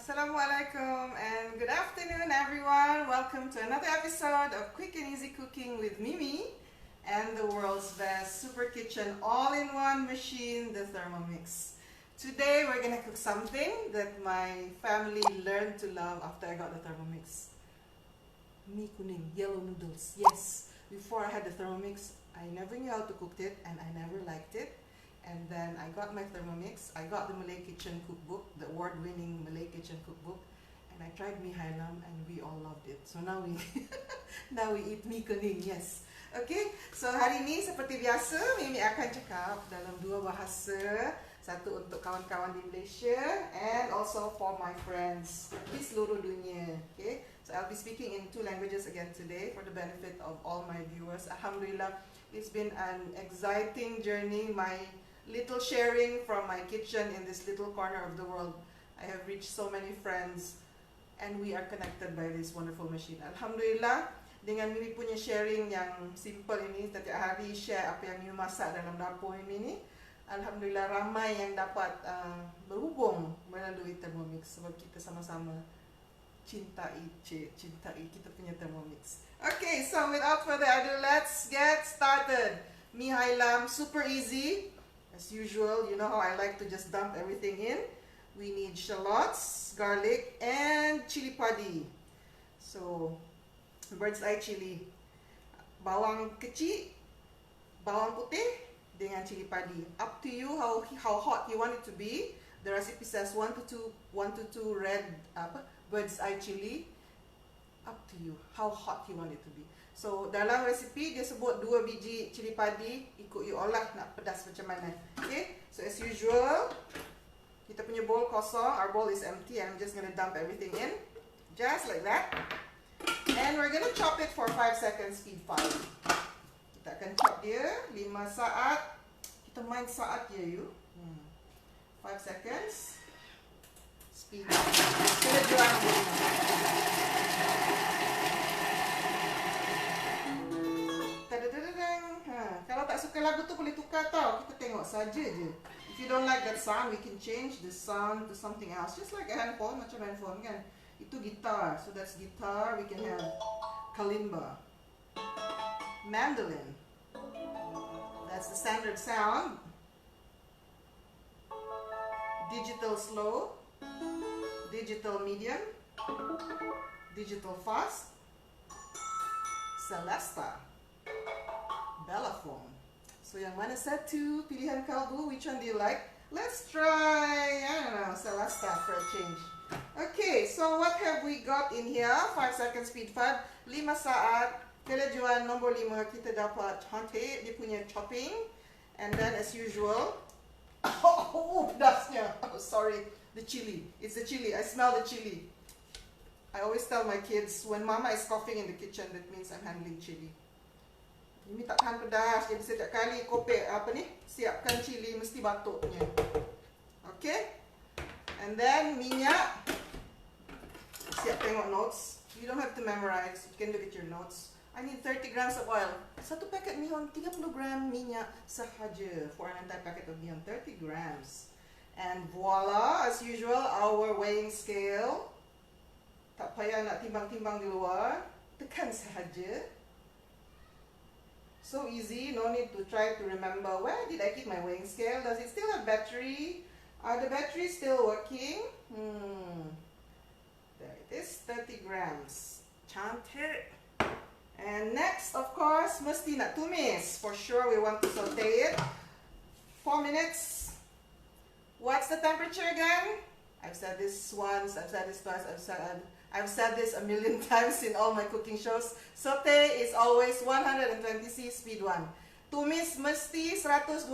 Assalamualaikum and good afternoon everyone. Welcome to another episode of Quick and Easy Cooking with Mimi and the world's best super kitchen all-in-one machine, the Thermomix. Today we're gonna cook something that my family learned to love after I got the Thermomix. Kuning, yellow noodles. Yes, before I had the Thermomix, I never knew how to cook it and I never liked it. And then I got my Thermomix, I got the Malay Kitchen cookbook, the award-winning Malay Kitchen cookbook, and I tried Hailam and we all loved it. So now we now we eat kuning, yes. Okay, so hari ini seperti biasa Mimi akan cakap dalam dua bahasa, satu untuk kawan-kawan di Malaysia and also for my friends di seluruh dunia. Okay, so I'll be speaking in two languages again today for the benefit of all my viewers. Alhamdulillah, it's been an exciting journey. My little sharing from my kitchen in this little corner of the world. I have reached so many friends and we are connected by this wonderful machine. Alhamdulillah, dengan Mimi punya sharing yang simple ini, setiap hari share apa yang Mimi masak dalam dapur ini, Alhamdulillah ramai yang dapat berhubung melalui Thermomix sebab kita sama-sama cintai kita punya Thermomix. Okay, so without further ado, let's get started. Mi Hailam, super easy. As usual, you know how I like to just dump everything in. We need shallots, garlic, and chili padi. So, bird's eye chili. Bawang kecil, bawang putih, dengan chili padi. Up to you how hot you want it to be. The recipe says 1 to 2 red bird's eye chili. Up to you how hot you want it to be. So dalam resipi dia sebut 2 biji cili padi, ikut you olah nak pedas macam mana. Okay, so as usual kita punya bowl kosong, our bowl is empty and I'm just gonna dump everything in just like that, and we're gonna chop it for 5 seconds, speed 5. Kita akan chop dia 5 saat, kita main saat je you. 5 seconds, speed 5. Kita jual kalau tak suka lagu tu boleh tukar tau, kita tengok saja je. If you don't like that sound, we can change the sound to something else, just like a handphone, macam handphone kan. Itu gitar, so that's guitar. We can have kalimba, mandolin, that's the standard sound, digital slow, digital medium, Digital Fast, Celesta, Bellafoam. So yang mana satu pilihan kalbu? Which one do you like? Let's try, I don't know, Celesta for a change. Okay, so what have we got in here? 5 seconds speed 5, 5 saat. Kelajuan nombor 5 kita dapat cantik dia punya chopping. And then as usual, oh pedasnya. Oh sorry, the chili. It's the chili. I smell the chili. I always tell my kids when mama is coughing in the kitchen, that means I'm handling chili. Ini tak tahan pedas, jadi setiap kali kopek apa ni, siapkan cili mesti batuk punya. Okay? And then minyak. Siap tengok notes. You don't have to memorize. You can look at your notes. I need 30 grams of oil. Satu paket mihon 30 gram minyak sahaja for an entire packet of mihon, 30 grams. And voila, as usual, our weighing scale. Tak payah nak timbang-timbang di luar. Tekan sahaja. So easy, no need to try to remember where did I keep my weighing scale. Does it still have battery? Are the batteries still working? There it is, 30 grams. Cantik. And next, of course, mesti nak tumis. For sure, we want to saute it. 4 minutes. What's the temperature again? I've said this once, I've said this twice, I've said this a million times in all my cooking shows. Saute is always 120°, speed 1. Tumis mesti 120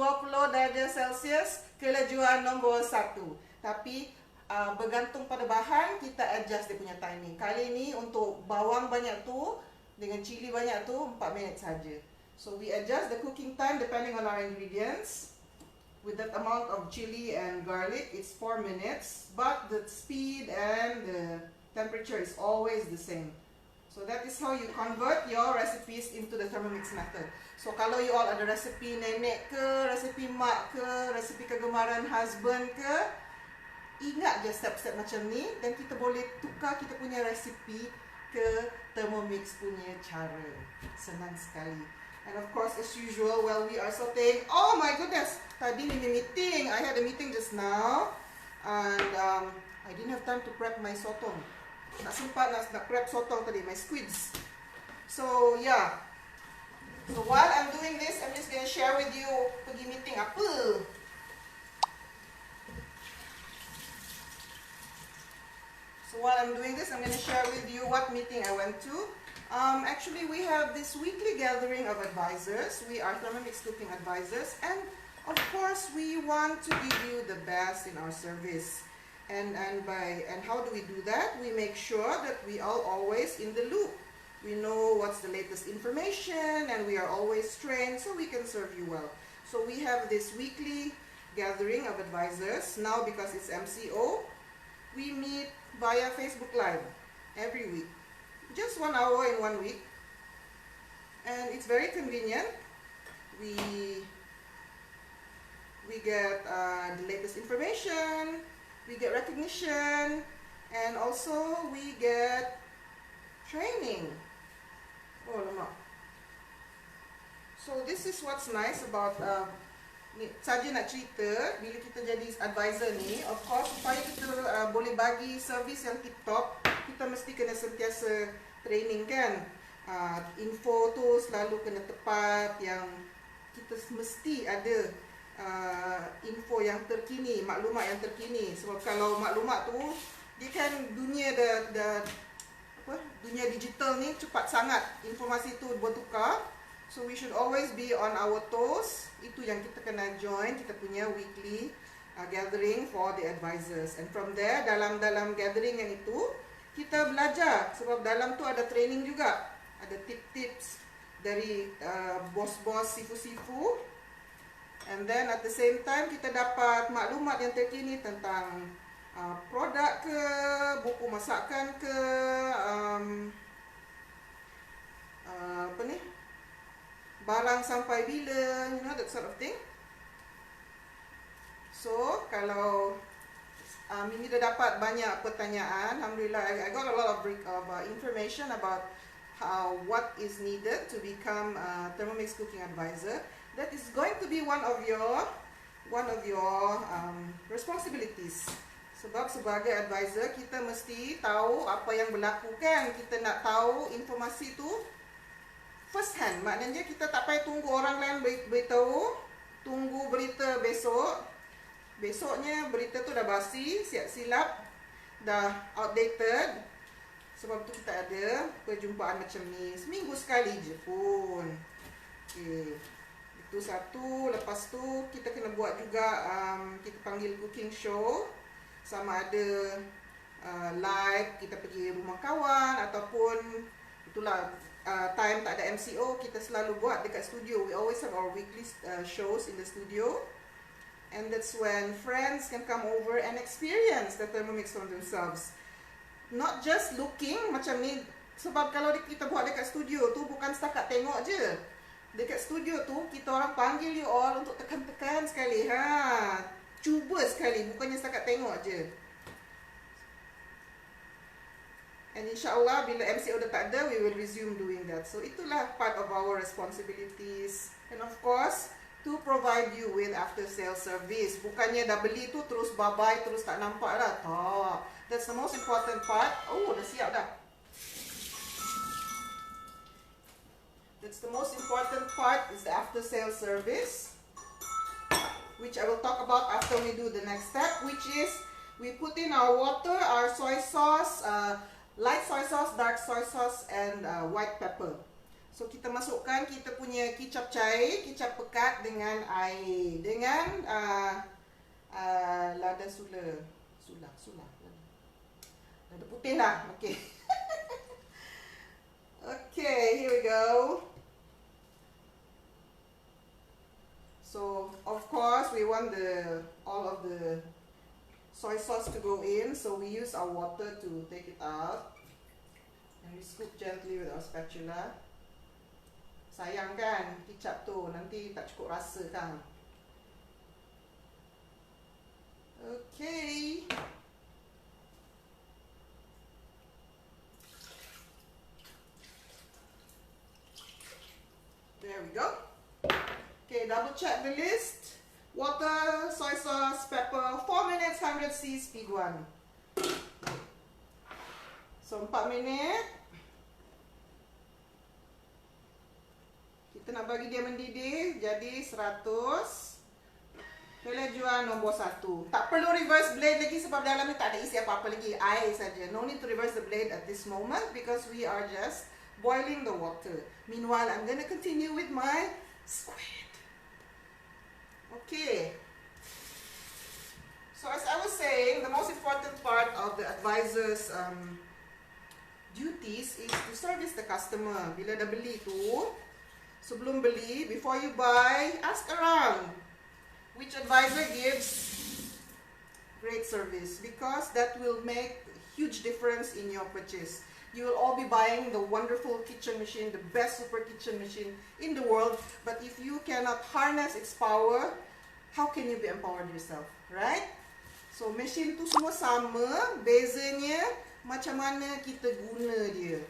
darjah Celsius, kelajuan nombor 1. Tapi bergantung pada bahan, kita adjust dia punya timing. Kali ini untuk bawang banyak tu, dengan cili banyak tu, 4 minit saja. So we adjust the cooking time depending on our ingredients. With that amount of chili and garlic, it's 4 minutes. But the speed and the temperature is always the same. So that is how you convert your recipes into the Thermomix method. So kalau you all ada resepi nenek ke, resepi mak ke, resepi kegemaran husband ke, ingat je step-step macam ni dan kita boleh tukar kita punya resepi ke Thermomix punya cara. Senang sekali. And of course, as usual, while we are sautéing, oh my goodness, tadi ni meeting. I had a meeting just now, and I didn't have time to prep my sotong. Tak sempat nak prep sotong tadi, my squids. So yeah. So while I'm doing this, I'm just gonna share with you pergi meeting apa. So while I'm doing this, I'm gonna share with you what meeting I went to. Actually, we have this weekly gathering of advisors. We are Thermomix cooking advisors, and of course, we want to give you the best in our service. And how do we do that? We make sure that we are always in the loop. We know what's the latest information, and we are always trained so we can serve you well. So we have this weekly gathering of advisors. Now, because it's MCO, we meet via Facebook Live every week. Just 1 hour in 1 week. And it's very convenient. We get the latest information, we get recognition, and also we get training. Oh, lama. So this is what's nice about ni saja nak cerita bila kita jadi advisor ni. Of course, supaya kita boleh bagi servis yang tip top, kita mesti kena sentiasa training kan. Info tu selalu kena tepat, yang kita mesti ada info yang terkini, maklumat yang terkini. Sebab kalau maklumat tu, dia kan dunia dunia digital ni cepat sangat informasi tu bertukar. So we should always be on our toes. Itu yang kita kena join, kita punya weekly gathering for the advisors. And from there, dalam gathering yang itu, kita belajar. Sebab dalam tu ada training juga. Ada tip-tips dari bos-bos sifu-sifu. And then at the same time, kita dapat maklumat yang terkini tentang produk ke, buku masakan ke, apa ni, barang sampai bila, you know, that sort of thing. So, kalau Mimi dah dapat banyak pertanyaan, alhamdulillah, I got a lot of information about what is needed to become a Thermomix cooking advisor. That is going to be one of your responsibilities. So Sebab sebagai advisor, kita mesti tahu apa yang berlaku kan. Kita nak tahu informasi tu first hand. Maknanya kita tak payah tunggu orang lain beritahu. Tunggu berita besok. Besoknya berita tu dah basi, siap silap, dah outdated. Sebab tu kita ada perjumpaan macam ni. Seminggu sekali je pun. Okay. Itu satu. Lepas tu kita kena buat juga, kita panggil cooking show. Sama ada live, kita pergi rumah kawan, ataupun itulah time tak ada MCO, kita selalu buat dekat studio. We always have our weekly shows in the studio. And that's when friends can come over and experience the Thermomix for themselves. Not just looking macam ni. Sebab kalau kita buat dekat studio tu, bukan setakat tengok je. Dekat studio tu, kita orang panggil you all untuk tekan-tekan sekali. Cuba sekali, bukannya setakat tengok je. And insyaAllah bila MCO dah tak ada, we will resume doing that. So itulah part of our responsibilities. And of course, to provide you with after sale service. Bukannya dah beli tu terus bye-bye, terus tak nampak dah. Tak. That's the most important part. Oh, dah siap dah. That's the most important part, is the after sale service, which I will talk about after we do the next step, which is we put in our water, our soy sauce, light soy sauce, dark soy sauce, and white pepper. So kita masukkan kita punya kicap cair, kicap pekat dengan air, dengan lada lada putih lah. Okay. Okay, here we go. So of course we want all of the soy sauce to go in, so we use our water to take it out, and we scoop gently with our spatula. Sayang kan kicap tu, nanti tak cukup rasa kan. Okay. There we go. Okay, double check the list. Water, soy sauce, pepper, 4 minutes, 100C, speed 1. So 4 minit. Kita nak bagi dia mendidih, jadi 100. Kelajuan nombor 1. Tak perlu reverse blade lagi sebab dalam ni tak ada isi apa-apa lagi. Air saja. No need to reverse the blade at this moment because we are just boiling the water. Meanwhile, I'm going to continue with my squid. Okay. So as I was saying, the most important part of the advisor's duties is to service the customer. Bila dah beli tu, sebelum beli, before you buy, ask around which advisor gives great service, because that will make a huge difference in your purchase. You will all be buying the wonderful kitchen machine, the best super kitchen machine in the world, but if you cannot harness its power, how can you be empowered yourself, right? So machine tu semua sama, bezanya macam mana kita guna dia.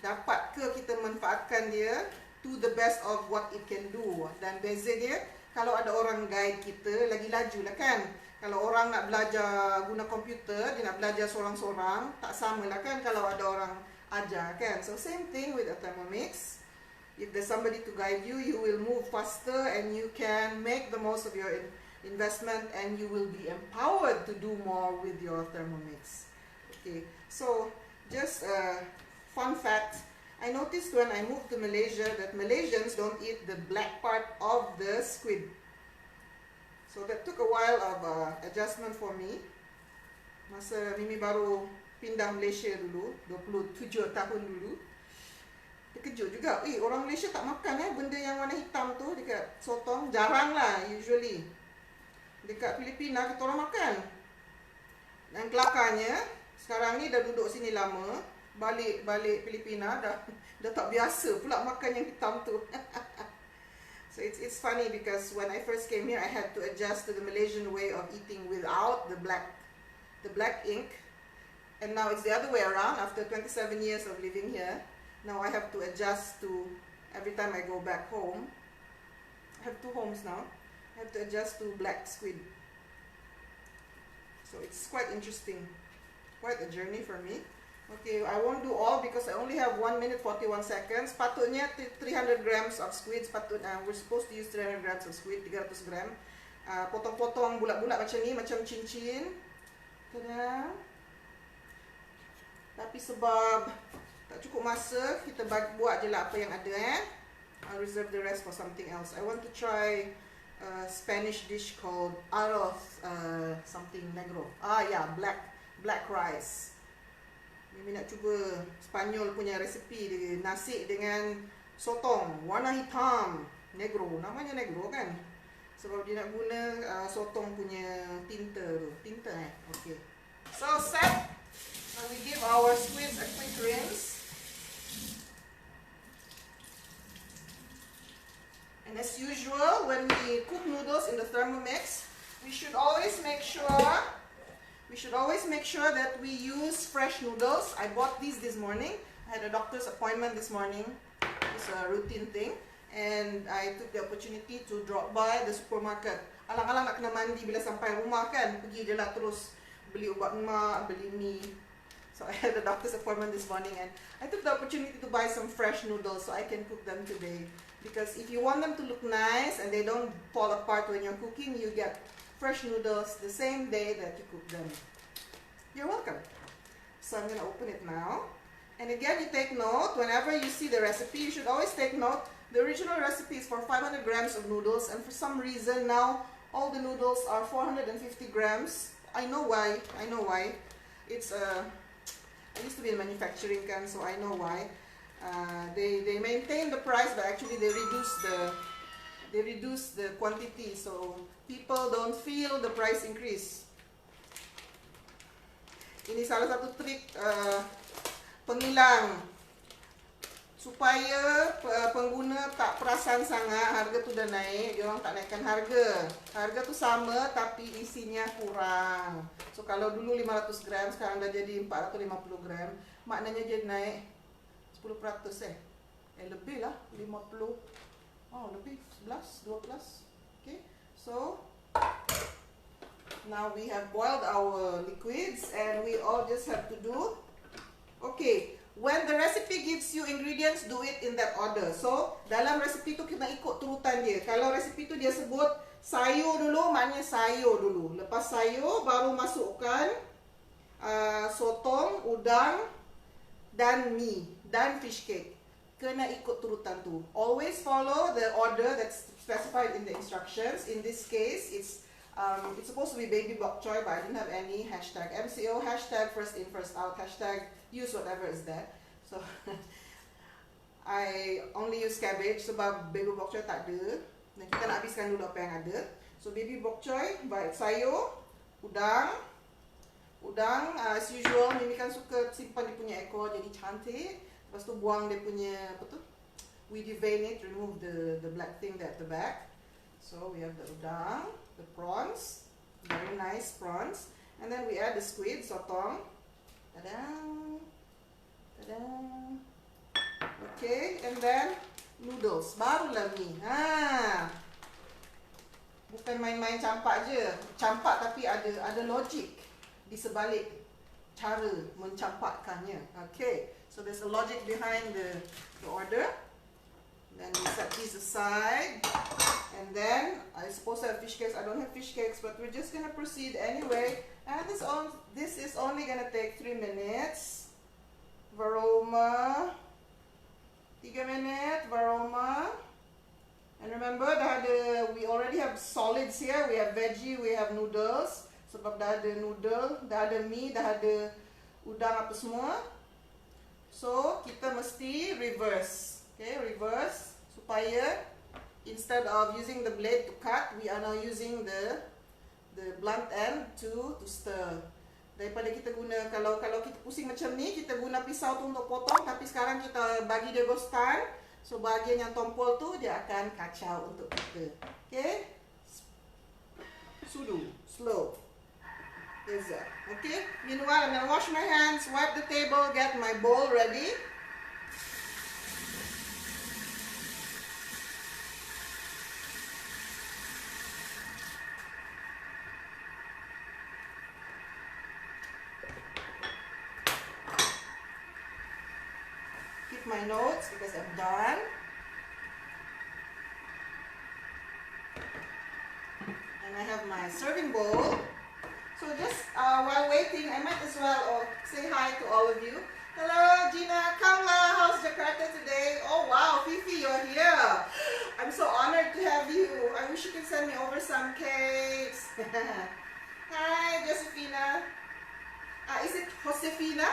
Dapat ke kita manfaatkan dia to the best of what it can do. Dan beza dia, kalau ada orang guide kita, lagi laju lah kan. Kalau orang nak belajar guna komputer, dia nak belajar seorang-seorang, tak sama lah kan kalau ada orang ajar kan. So same thing with a Thermomix. If there's somebody to guide you, you will move faster and you can make the most of your investment, and you will be empowered to do more with your Thermomix. Okay, so just a fun fact. I noticed when I moved to Malaysia that Malaysians don't eat the black part of the squid. So that took a while of adjustment for me. Masa Mimi baru pindah Malaysia dulu, 27 tahun dulu. Terkejut juga, orang Malaysia tak makan benda yang warna hitam tu dekat sotong. Jarang lah usually. Dekat Filipina kita orang makan. Dan kelakarnya, sekarang ni dah duduk sini lama, balik Filipina dah tak biasa pula makan yang hitam tu. So it's funny because when I first came here, I had to adjust to the Malaysian way of eating without the black ink, and now it's the other way around. After 27 years of living here, now I have to adjust to, every time I go back home, I have 2 homes now, I have to adjust to black squid. So it's quite interesting, quite a journey for me. Okay, I won't do all because I only have 1 minute 41 seconds. Patutnya 300 grams of squid. We're supposed to use 300 grams of squid, 300 gram. Potong-potong bulat-bulat macam ni, macam cincin. Tada. Tapi sebab tak cukup masa, kita buat je lah apa yang ada. I'll reserve the rest for something else. I want to try a Spanish dish called arroz something negro. Black rice. Mimi nak cuba Spanyol punya resepi dia, nasi dengan sotong warna hitam, negro. Namanya negro kan? Sebab dia nak guna sotong punya tinta tu. Okay. So set. Now we give our squids a quick rinse. And as usual, when we cook noodles in the Thermomix, we should always make sure that we use fresh noodles. I bought these this morning. I had a doctor's appointment this morning. It's a routine thing. And I took the opportunity to drop by the supermarket. Alang-alang nak kena mandi bila sampai rumah kan. Pergi je lah terus beli ubat mak, beli mie. So I had a doctor's appointment this morning and I took the opportunity to buy some fresh noodles so I can cook them today. Because if you want them to look nice and they don't fall apart when you're cooking, you get fresh noodles the same day that you cook them. You're welcome. So I'm going to open it now. And again, you take note, whenever you see the recipe, you should always take note, the original recipe is for 500 grams of noodles, and for some reason now, all the noodles are 450 grams. I know why. It's I used to be in manufacturing, so I know why. They maintain the price, but actually they reduce the quantity, so people don't feel the price increase. Ini salah satu trik pengilang supaya pengguna tak perasan sangat harga tu dah naik. Dia orang tak naikkan harga. Harga tu sama tapi isinya kurang. So kalau dulu 500 gram sekarang dah jadi 450 gram, maknanya dia naik 10%. Lebih lah, 50. Oh, lebih 11, 12. Okay. So now we have boiled our liquids and we all just have to do. Okay, when the recipe gives you ingredients, do it in that order. So, dalam resipi tu kita ikut turutan dia. Kalau resipi tu dia sebut sayur dulu, maknanya sayur dulu. Lepas sayur, baru masukkan sotong, udang, dan mie, dan fish cake. Kena ikut turutan tu. Always follow the order that's specified in the instructions. In this case, it's supposed to be baby bok choy, but I didn't have any. Hashtag MCO, hashtag first in, first out, hashtag use whatever is there. So, I only use cabbage sebab baby bok choy tak ada. Dan kita nak habiskan dulu apa yang ada. So, baby bok choy, baik sayur, udang, as usual, Mimi kan suka simpan dia punya ekor jadi cantik. Lepas tu buang dia punya, apa tu? We devein it, remove the black thing there at the back. So, we have the udang, the prawns, very nice prawns. And then we add the squid, sotong. Ta-da! Ta-da! Okay, and then noodles. Barulah mie. Bukan main-main campak je. Campak tapi ada logik di sebalik cara mencampakkannya. Okay, so there's a logic behind the order. Then we set these aside. And then, I suppose I have fish cakes. I don't have fish cakes, but we're just going to proceed anyway. And this is only going to take 3 minutes. Varoma. 3 minutes, varoma. And remember, we already have solids here. We have veggie, we have noodles. Sebab dah ada noodle, dah ada mie, dah ada udang apa semua. So, kita mesti reverse. Okay, reverse. Supaya instead of using the blade to cut, we are now using the blunt end to stir. Daripada kita guna, kalau kita pusing macam ni, kita guna pisau tu untuk potong, tapi sekarang kita bagi dia roastan. So bahagian yang tompol tu dia akan kacau untuk kita. Okay? Sudu, slow. Is that okay? Meanwhile, I'm gonna wash my hands, wipe the table, get my bowl ready. take my notes because I'm done. And I have my serving bowl. So just while waiting, I might as well say hi to all of you. Hello, Gina, Kamla, how's Jakarta today? Oh wow, Fifi, you're here. I'm so honored to have you. I wish you could send me over some cakes. Hi, Josephina. Is it Josefina?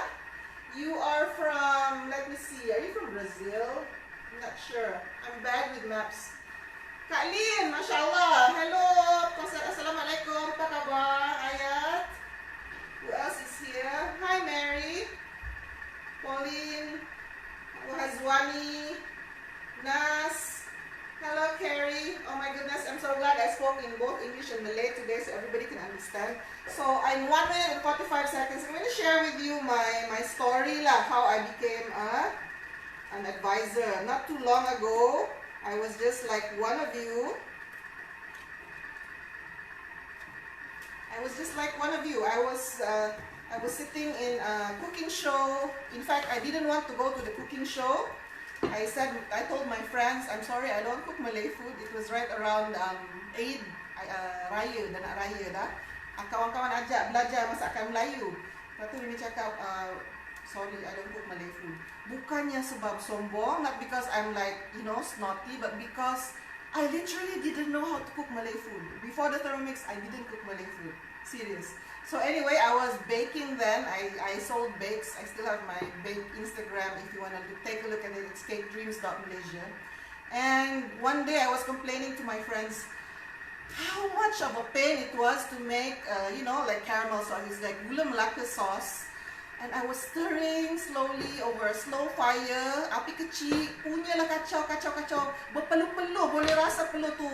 You are from, let me see, are you from Brazil? I'm not sure. I'm bad with maps. Kak Lin, mashallah. Hello. Assalamualaikum. Apa kabar? Ayat. Who else is here? Hi, Mary. Pauline. Hazwani. Nas. Hello, Carrie. Oh my goodness, I'm so glad I spoke in both English and Malay today so everybody can understand. So in 1 minute and 45 seconds, I'm going to share with you my story, how I became an advisor. Not too long ago, I was just like one of you. I was sitting in a cooking show. In fact, I didn't want to go to the cooking show. I told my friends, I'm sorry, I don't cook Malay food. It was right around Eid Raya, Dana Raya dah. Kawan-kawan ajak belajar masakan Melayu. Lepas tu Mimi cakap, sorry, I don't cook Malay food. Bukannya sebab sombong, not because I'm like, snotty, but because I literally didn't know how to cook Malay food. Before the Thermomix, I didn't cook Malay food. Serious. So anyway, I was baking then. I sold bakes. I still have my bake Instagram if you want to take a look at it. It's cakedreams.malaysia. And one day I was complaining to my friends how much of a pain it was to make, like caramel sauce. It's like gula melaka sauce. And I was stirring slowly over a slow fire. Api kecil, punyalah kacau. Berpeluh-peluh, boleh rasa peluh tu.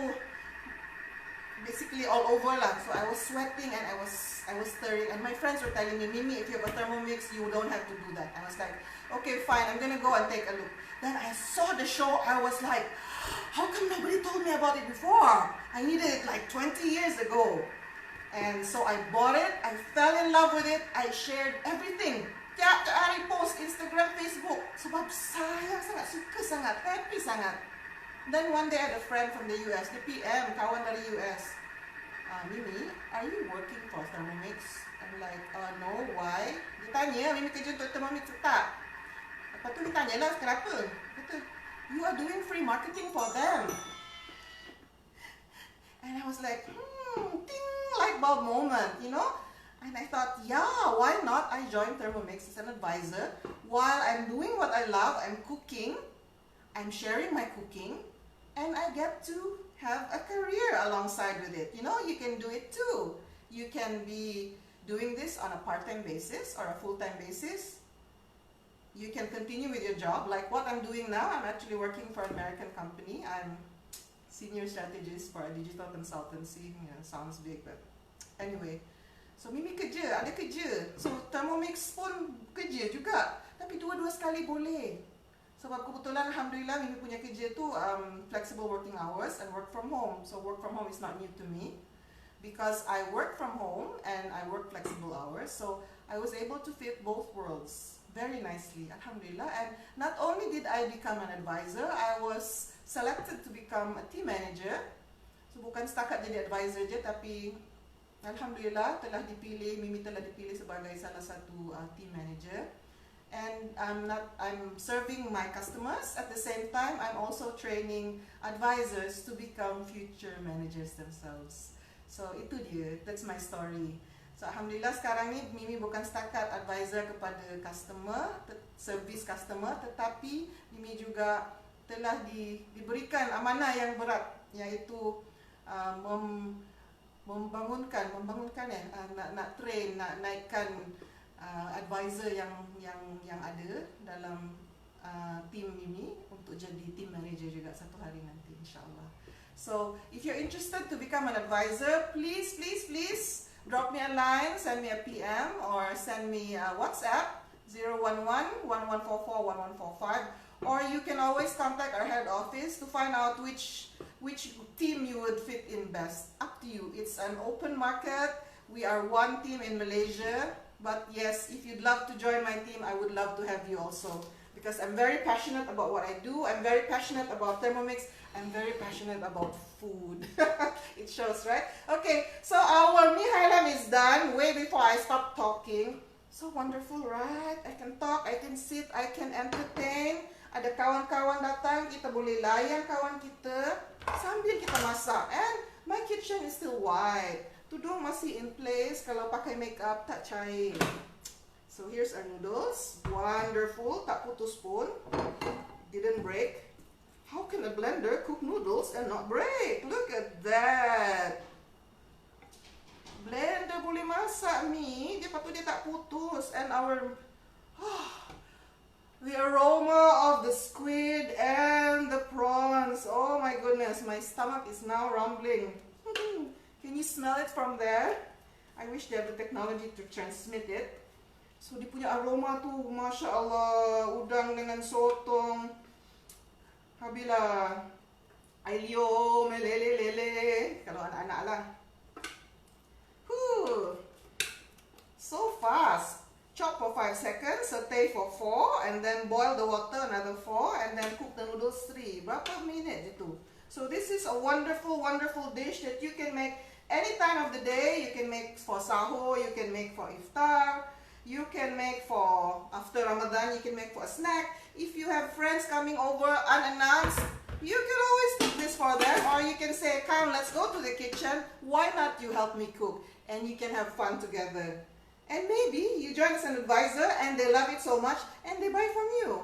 Basically all over lah. So I was sweating and I was stirring, and my friends were telling me, Mimi, if you have a Thermomix, you don't have to do that. I was like, okay, fine, I'm gonna go and take a look. Then I saw the show. I was like, how come nobody told me about it before? I needed it like 20 years ago. And so I bought it. I fell in love with it. I shared everything. Tiap hari post Instagram, Facebook. Sebab saya sangat suka sangat, happy sangat. Then one day I had a friend from the US, the PM, kawan dari US. Mimi, are you working for Thermomix? I'm like, no, why? Dia tanya, Mimi kerja untuk Thermomix tak? Lepas tu dia tanya lah, kenapa? Kata, you are doing free marketing for them. And I was like, ting, light bulb moment, And I thought, yeah, why not? I joined Thermomix as an advisor. While I'm doing what I love, I'm cooking, I'm sharing my cooking, and I get to have a career alongside with it. You can do it too. You can be doing this on a part-time basis or a full-time basis. You can continue with your job. Like what I'm doing now, I'm actually working for an American company. I'm senior strategist for a digital consultancy. Sounds big, but anyway. So Mimi kerja, ada kerja. So Thermomix pun kerja juga. Tapi dua-dua sekali boleh. Sebab kebetulan Alhamdulillah Mimi punya kerja tu flexible working hours and work from home. So work from home is not new to me because I work from home and I work flexible hours. So I was able to fit both worlds very nicely, Alhamdulillah. And not only did I become an advisor, I was selected to become a team manager. So bukan setakat jadi advisor je, tapi Alhamdulillah Mimi telah dipilih sebagai salah satu team manager. And I'm serving my customers. At the same time, I'm also training advisors to become future managers themselves. So itu dia, that's my story. So Alhamdulillah sekarang ni Mimi bukan setakat advisor kepada service customer, tetapi Mimi juga telah diberikan amanah yang berat, iaitu nak train, nak naikkan advisor yang ada dalam team Mimi untuk jadi team manager juga satu hari nanti, insyaAllah. So if you're interested to become an advisor, please drop me a line, send me a PM, or send me a WhatsApp 011-1144-1145, or you can always contact our head office to find out which team you would fit in best. Up to you. It's an open market. We are one team in Malaysia. But yes, if you'd love to join my team, I would love to have you also. because I'm very passionate about what I do. I'm very passionate about Thermomix. I'm very passionate about food. It shows, right? Okay, so our mie Hailam is done way before I stop talking. So wonderful, right? I can talk, I can sit, I can entertain. Ada kawan-kawan datang, kita boleh layan kawan kita sambil kita masak. And my kitchen is still white. Tudung masih in place, kalau pakai makeup tak cair. So here's our noodles. Wonderful, tak putus pun. Didn't break. How can a blender cook noodles and not break? Look at that. Blender boleh masak mie, dia patut dia tak putus. And our the aroma of the squid and the prawns. Oh my goodness, my stomach is now rumbling. Can you smell it from there? I wish they have the technology to transmit it. So dia punya aroma tu, Masya Allah, udang dengan sotong. Habila, ailio, melele lele, kalau anak-anak lah. So fast. Chop for 5 seconds, saute for 4, and then boil the water another 4, and then cook the noodles 3. Berapa minit itu? So this is a wonderful, wonderful dish that you can make any time of the day. You can make for sahur, you can make for iftar, you can make for after Ramadan, you can make for a snack. If you have friends coming over unannounced, you can always cook this for them, or you can say, come, let's go to the kitchen. Why not you help me cook? And you can have fun together. And maybe you join as an advisor and they love it so much and they buy from you.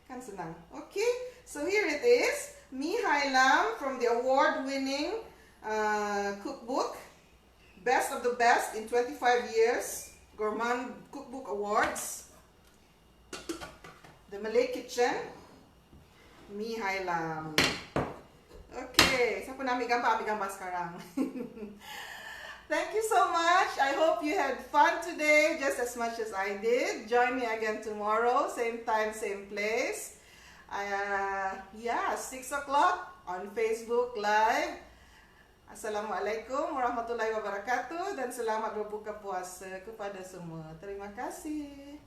Kan senang. Okay, so here it is. Mie Hailam from the award-winning cookbook. Best of the best in 25 years. Gourmand Cookbook Awards. The Malay Kitchen. Mie Hailam. Okay, siapa nak ambil gambar? Ambil gambar sekarang. Thank you so much. I hope you had fun today just as much as I did. Join me again tomorrow, same time, same place. Yeah, 6 o'clock on Facebook Live. Assalamualaikum warahmatullahi wabarakatuh dan selamat berbuka puasa kepada semua. Terima kasih.